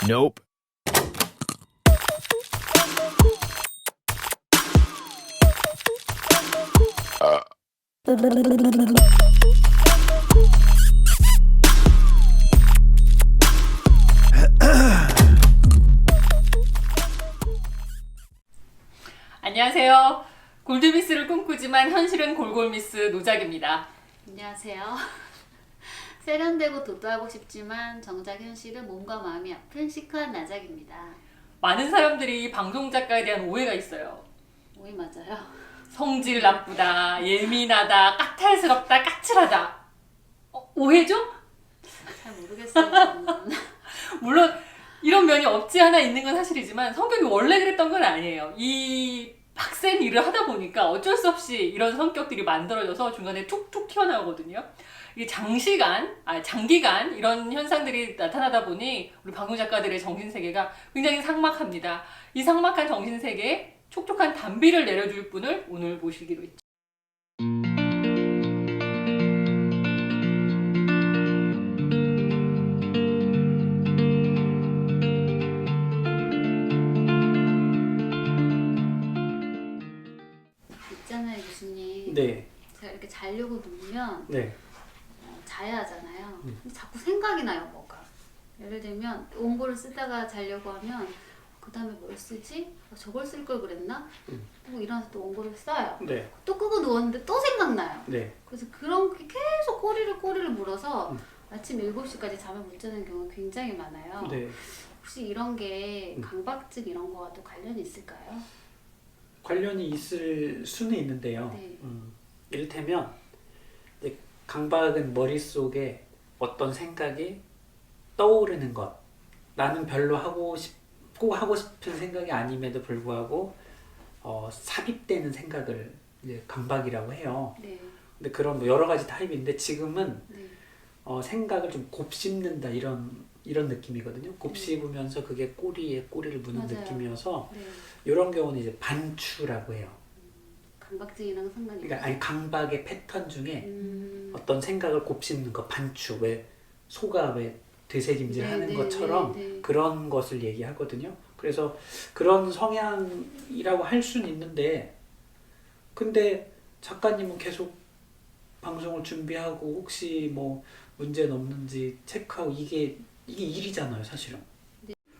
Nope. 안녕하세요. 골드미스를 꿈꾸지만 현실은 골골미스 노작입니다. 안녕하세요. 세련되고 도도하고 싶지만 정작 현실은 몸과 마음이 아픈 시크한 나작입니다. 많은 사람들이 방송 작가에 대한 오해가 있어요. 오이 맞아요? 성질 나쁘다, 예민하다, 까탈스럽다, 까칠하다. 오해죠? 잘 모르겠어요. 저는. 물론 이런 면이 없지 않아 있는 건 사실이지만 성격이 원래 그랬던 건 아니에요. 이 빡센 일을 하다 보니까 어쩔 수 없이 이런 성격들이 만들어져서 중간에 툭툭 튀어나오거든요. 이게 장기간 이런 현상들이 나타나다 보니 우리 방송 작가들의 정신세계가 굉장히 삭막합니다. 이 삭막한 정신세계에 촉촉한 단비를 내려줄 분을 오늘 모시기로 했죠. 있잖아요, 교수님. 네, 제가 이렇게 자려고 누우면 네, 자야 하잖아요. 근데 자꾸 생각이 나요, 뭐가. 예를 들면 원고를 쓰다가 자려고 하면 그 다음에 뭘 쓰지? 저걸 쓸 걸 그랬나? 또 일어나서 또 원고를 써요. 네, 또 끄고 누웠는데 또 생각나요. 네. 그래서 그런 게 계속 꼬리를 물어서 아침 7시까지 잠을 못 자는 경우가 굉장히 많아요. 네. 혹시 이런 게 강박증 이런 거와 또 관련이 있을까요? 관련이 있을 수는 있는데요. 네. 이를테면 이제 강박은 머릿속에 어떤 생각이 떠오르는 것. 나는 별로 하고 싶은 생각이 아님에도 불구하고 삽입되는 생각을 이제 강박이라고 해요. 네. 근데 그런 뭐 여러 가지 타입인데 지금은 네. 생각을 좀 곱씹는다 이런 느낌이거든요. 곱씹으면서 그게 꼬리에 꼬리를 무는 맞아요. 느낌이어서 네. 이런 경우는 이제 반추라고 해요. 강박증이랑 상관이 그러니까 아니 강박의 패턴 중에 음. 어떤 생각을 곱씹는 거 반추 왜 소가 왜 되새김질하는 네, 것처럼 네, 네. 그런 것을 얘기하거든요. 그래서 그런 성향이라고 할 수는 있는데 근데 작가님은 계속 방송을 준비하고 혹시 뭐 문제는 없는지 체크하고 이게 일이잖아요, 사실은.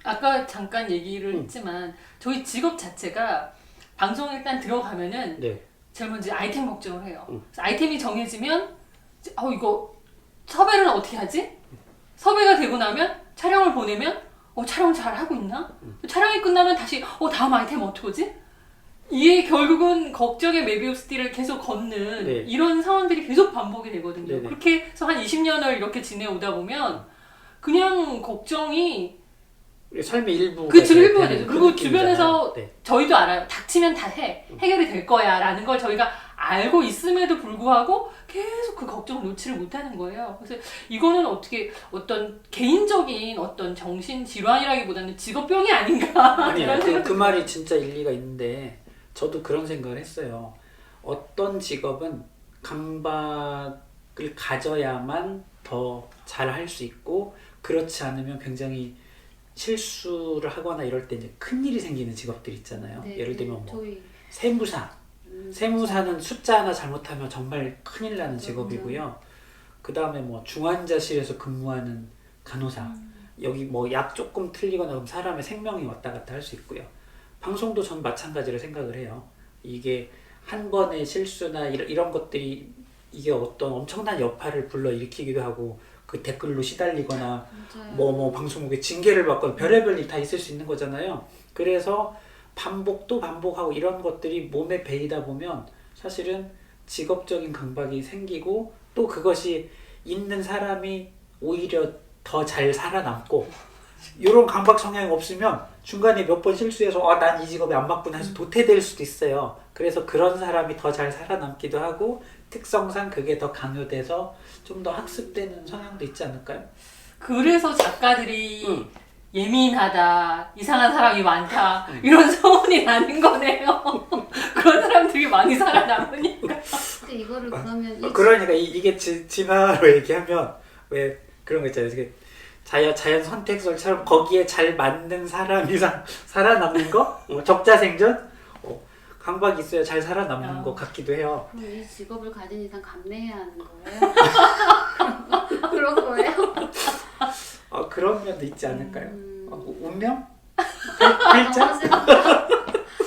아까 잠깐 얘기를 했지만 저희 직업 자체가 방송에 일단 들어가면은 네. 제일 먼저 아이템 걱정을 해요. 그래서 아이템이 정해지면 이거 섭외를 어떻게 하지? 섭외가 되고 나면 촬영을 보내면 촬영 잘 하고 있나? 촬영이 끝나면 다시 다음 아이템 어떻게 오지? 이게 결국은 걱정의 메비우스띠를 계속 걷는 네. 이런 상황들이 계속 반복이 되거든요. 네네. 그렇게 해서 한 20년을 이렇게 지내오다 보면 그냥 걱정이 삶의 일부가 그쵸, 일부가 되는 되죠. 그 그리고 느낌이잖아요. 주변에서 네. 저희도 알아요. 닥치면 다 해결이 될 거야 라는 걸 저희가 알고 있음에도 불구하고 계속 그 걱정을 놓지를 못하는 거예요. 그래서 이거는 어떤 개인적인 어떤 정신질환이라기보다는 직업병이 아닌가. 아니에요. 이런 그 생각도 말이 진짜 일리가 있는데 저도 그런 생각을 했어요. 어떤 직업은 강박을 가져야만 더 잘할 수 있고 그렇지 않으면 굉장히 실수를 하거나 이럴 때 이제 큰일이 생기는 직업들 있잖아요. 네, 예를 들면 뭐 저희 세무사. 세무사는 숫자 하나 잘못하면 정말 큰일 나는 직업이고요. 그 다음에 뭐 중환자실에서 근무하는 간호사. 여기 뭐 약 조금 틀리거나 그럼 사람의 생명이 왔다 갔다 할 수 있고요. 방송도 전 마찬가지로 생각을 해요. 이게 한 번의 실수나 이런 것들이 이게 어떤 엄청난 여파를 불러일으키기도 하고 그 댓글로 시달리거나 맞아요. 뭐 방송국에 징계를 받거나 별의별 일 다 있을 수 있는 거잖아요. 그래서 반복도 반복하고 이런 것들이 몸에 배이다 보면 사실은 직업적인 강박이 생기고 또 그것이 있는 사람이 오히려 더 잘 살아남고 이런 강박 성향이 없으면 중간에 몇 번 실수해서 난 이 직업에 안 맞구나 해서 도태될 수도 있어요. 그래서 그런 사람이 더 잘 살아남기도 하고 특성상 그게 더 강요돼서 좀 더 학습되는 성향도 있지 않을까요? 그래서 작가들이 예민하다, 이상한 사람이 많다 이런 소문이 나는 거네요. 그런 사람들이 많이 살아남으니까. 근데 이거를 그러면 그러니까 이게 진화로 얘기하면 왜 그런 거 있잖아요. 자연 선택설처럼 거기에 잘 맞는 사람이 살아남는 거? 적자생존? 강박이 있어야 잘 살아남는 것 같기도 해요. 그럼 이 직업을 가진 이상 감내해야 하는 거예요? 그런 거예요? 그런 면도 있지 않을까요? 운명? 너무 글자? 슬프다.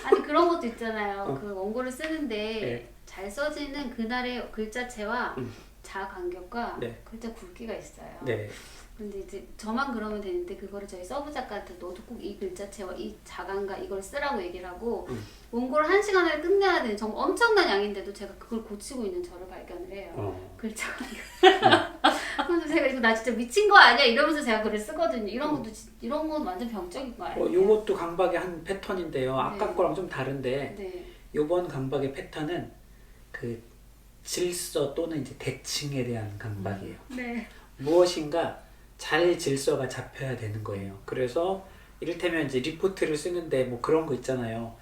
아니 그런 것도 있잖아요. 그 원고를 쓰는데 네. 잘 써지는 그날의 글자체와 자 간격과 네. 글자 굵기가 있어요. 네. 근데 이제 저만 그러면 되는데 그거를 저희 서브 작가한테 너도 꼭 이 글자체와 이 자간과 이걸 쓰라고 얘기를 하고 원고를 1시간을 끝내야 되는 정말 엄청난 양인데도 제가 그걸 고치고 있는 저를 발견을 해요. 글자가 그래서 제가 이거 나 진짜 미친 거 아니야 이러면서 제가 글을 쓰거든요. 이런 건 완전 병적인 거 아니에요? 요것도 강박의 한 패턴인데요. 아까 네. 거랑 좀 다른데 네. 요번 강박의 패턴은 그 질서 또는 이제 대칭에 대한 강박이에요. 네. 무엇인가 잘 질서가 잡혀야 되는 거예요. 그래서 이를테면 이제 리포트를 쓰는데 뭐 그런 거 있잖아요.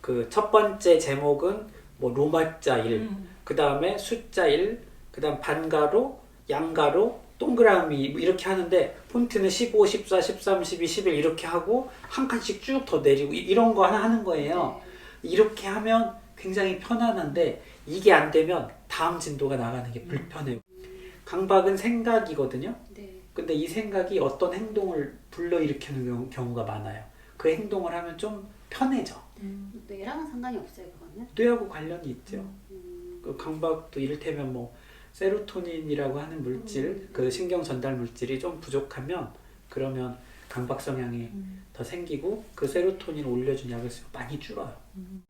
그 첫 번째 제목은 뭐 로마자 1, 그 다음에 숫자 1, 그 다음 반가로, 양가로, 동그라미 뭐 이렇게 하는데 폰트는 15, 14, 13, 12, 11 이렇게 하고 한 칸씩 쭉 더 내리고 이런 거 하나 하는 거예요. 네. 이렇게 하면 굉장히 편안한데 이게 안 되면 다음 진도가 나가는 게 불편해요. 강박은 생각이거든요. 네. 근데 이 생각이 어떤 행동을 불러일으키는 경우가 많아요. 그 행동을 하면 좀 편해져. 뇌랑은 상관이 없어요 그거는? 뇌하고 관련이 있죠. 그 강박도 이를테면 뭐 세로토닌이라고 하는 물질, 그 신경 전달 물질이 좀 부족하면 그러면 강박 성향이 더 생기고 그 세로토닌을 올려준 약을 쓰면 많이 줄어요.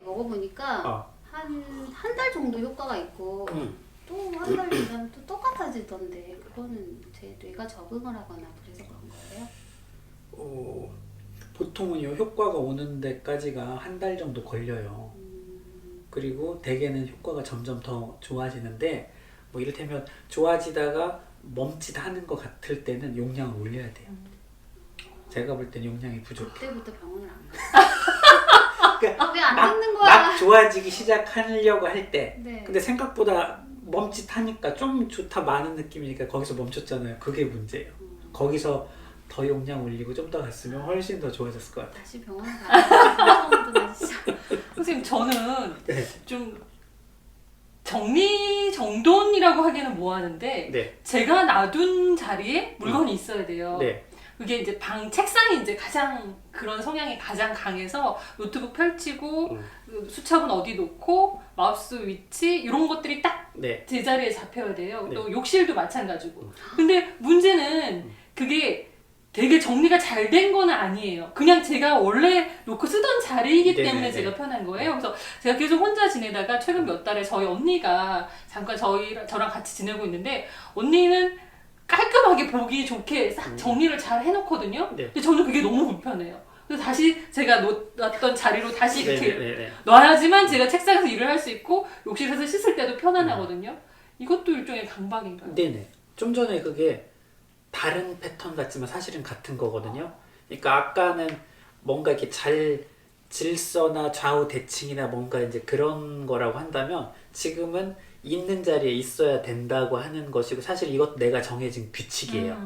먹어보니까 한 달 정도 효과가 있고 또 한 달 지나면 또 똑같아지던데 그거는 제 뇌가 적응을 하거나 그래서 그런 거예요? 보통은 요 효과가 오는 데까지가 한 달 정도 걸려요. 그리고 대개는 효과가 점점 더 좋아지는데 뭐 이를테면 좋아지다가 멈칫하는 것 같을 때는 용량을 올려야 돼요. 제가 볼 땐 용량이 부족해. 그때부터 병원을 안 가. 그러니까 왜 안 듣는 거야? 막 좋아지기 시작하려고 할 때 네. 근데 생각보다 멈칫하니까 좀 좋다 많은 느낌이니까 거기서 멈췄잖아요. 그게 문제예요. 거기서 더 용량 올리고 좀 더 갔으면 훨씬 더 좋아졌을 것 같아요. 다시 병원을 가야 돼. 진짜. 선생님 저는 네. 좀 정리정돈이라고 하기에는 뭐하는데 네. 제가 놔둔 자리에 물건이 있어야 돼요. 네. 그게 이제 책상이 이제 가장 그런 성향이 가장 강해서 노트북 펼치고 수첩은 어디 놓고 마우스 위치 이런 것들이 딱 네. 제자리에 잡혀야 돼요. 네. 또 욕실도 마찬가지고. 근데 문제는 그게 되게 정리가 잘 된 건 아니에요. 그냥 제가 원래 놓고 쓰던 자리이기 네네네. 때문에 제가 편한 거예요. 그래서 제가 계속 혼자 지내다가 최근 몇 달에 저희 언니가 잠깐 저랑 같이 지내고 있는데 언니는 깔끔하게 보기 좋게 싹 정리를 잘 해놓거든요. 네. 근데 저는 그게 너무 불편해요. 그래서 다시 제가 놨던 자리로 다시 이렇게 네네네. 놔야지만 제가 책상에서 일을 할 수 있고 욕실에서 씻을 때도 편안하거든요. 이것도 일종의 강박인가요? 네네. 좀 전에 그게 다른 패턴 같지만 사실은 같은 거거든요. 그러니까 아까는 뭔가 이렇게 잘 질서나 좌우 대칭이나 뭔가 이제 그런 거라고 한다면 지금은 있는 자리에 있어야 된다고 하는 것이고 사실 이것도 내가 정해진 규칙이에요.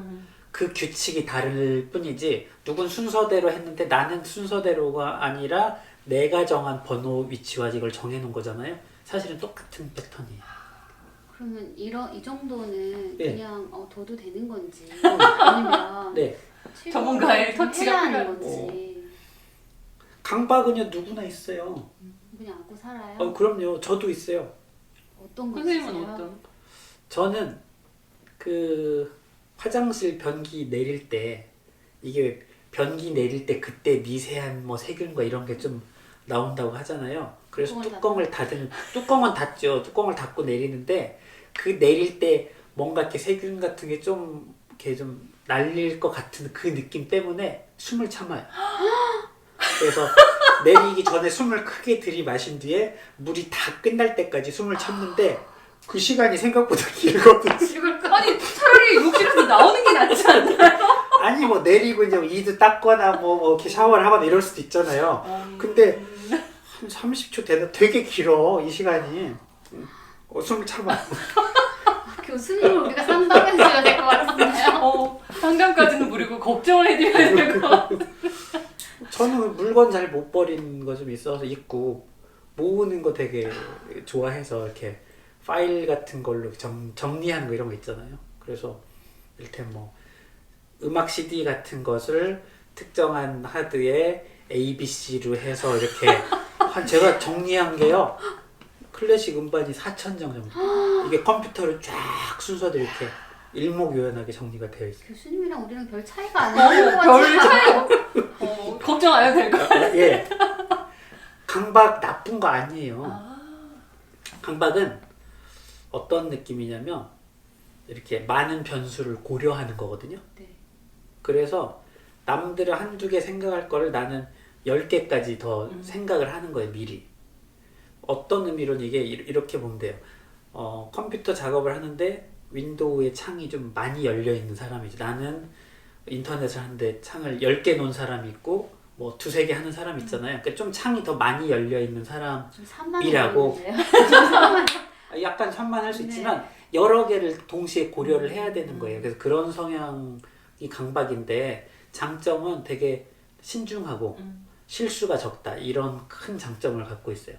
그 규칙이 다를 뿐이지 누군 순서대로 했는데 나는 순서대로가 아니라 내가 정한 번호 위치와 이걸 정해놓은 거잖아요. 사실은 똑같은 패턴이에요. 그러면 이 정도는 네. 그냥 둬도 되는 건지 아니면 네. 전문가의 좀 터치가 해야 하는 필요한 건지 강박은요 누구나 있어요. 그냥 안고 살아요? 그럼요. 저도 있어요. 어떤 거 선생님은 있으세요? 어떤? 저는 그 화장실 변기 내릴 때 이게 변기 내릴 때 그때 미세한 뭐 세균과 이런 게 좀 나온다고 하잖아요. 그래서 뚜껑은 닫죠. 뚜껑을 닫고 내리는데 그 내릴 때 뭔가 이렇게 세균 같은 게 좀 이렇게 좀 날릴 것 같은 그 느낌 때문에 숨을 참아요. 그래서 내리기 전에 숨을 크게 들이마신 뒤에 물이 다 끝날 때까지 숨을 참는데 그 시간이 생각보다 길거든요. 아니 차라리 욕실에서 나오는 게 낫지 않나요? 아니 뭐 내리고 이제 이도 닦거나 뭐 이렇게 샤워를 하거나 이럴 수도 있잖아요. 근데 한 30초 되면 되게 길어 이 시간이. 숨을 참아. 교수님 우리가 상담해 주셔야 될 것 같은데요? 상담까지는 무리고 걱정을 해드려야 될 것 같아요. 저는 물건 잘 못 버리는 거 좀 있어서 있고 모으는 거 되게 좋아해서 이렇게 파일 같은 걸로 정리하는 거 이런 거 있잖아요. 그래서 이를테면 뭐 음악 CD 같은 것을 특정한 하드에 ABC로 해서 이렇게 제가 정리한 게요. 클래식 음반이 4,000장 정도. 이게 컴퓨터를 쫙 순서대로 이렇게 일목요연하게 정리가 되어 있어요. 교수님이랑 우리는 별 차이가 안 나는 것 별 같아요. 차이 걱정 안 해도 될 것 같아요. 예. 강박 나쁜 거 아니에요. 강박은 어떤 느낌이냐면 이렇게 많은 변수를 고려하는 거거든요. 네. 그래서 남들은 한두 개 생각할 거를 나는 10개까지 더 생각을 하는 거예요, 미리. 어떤 의미로는 이게 이렇게 보면 돼요. 컴퓨터 작업을 하는데 윈도우의 창이 좀 많이 열려 있는 사람이지. 나는 인터넷을 하는데 창을 10개 놓은 사람이 있고 뭐 두세 개 하는 사람 있잖아요. 그러니까 좀 창이 더 많이 열려 있는 사람 좀 산만해 이라고. 보이는데요. 약간 산만할 수 네. 있지만 여러 개를 동시에 고려를 해야 되는 거예요. 그래서 그런 성향이 강박인데 장점은 되게 신중하고 실수가 적다 이런 큰 장점을 갖고 있어요.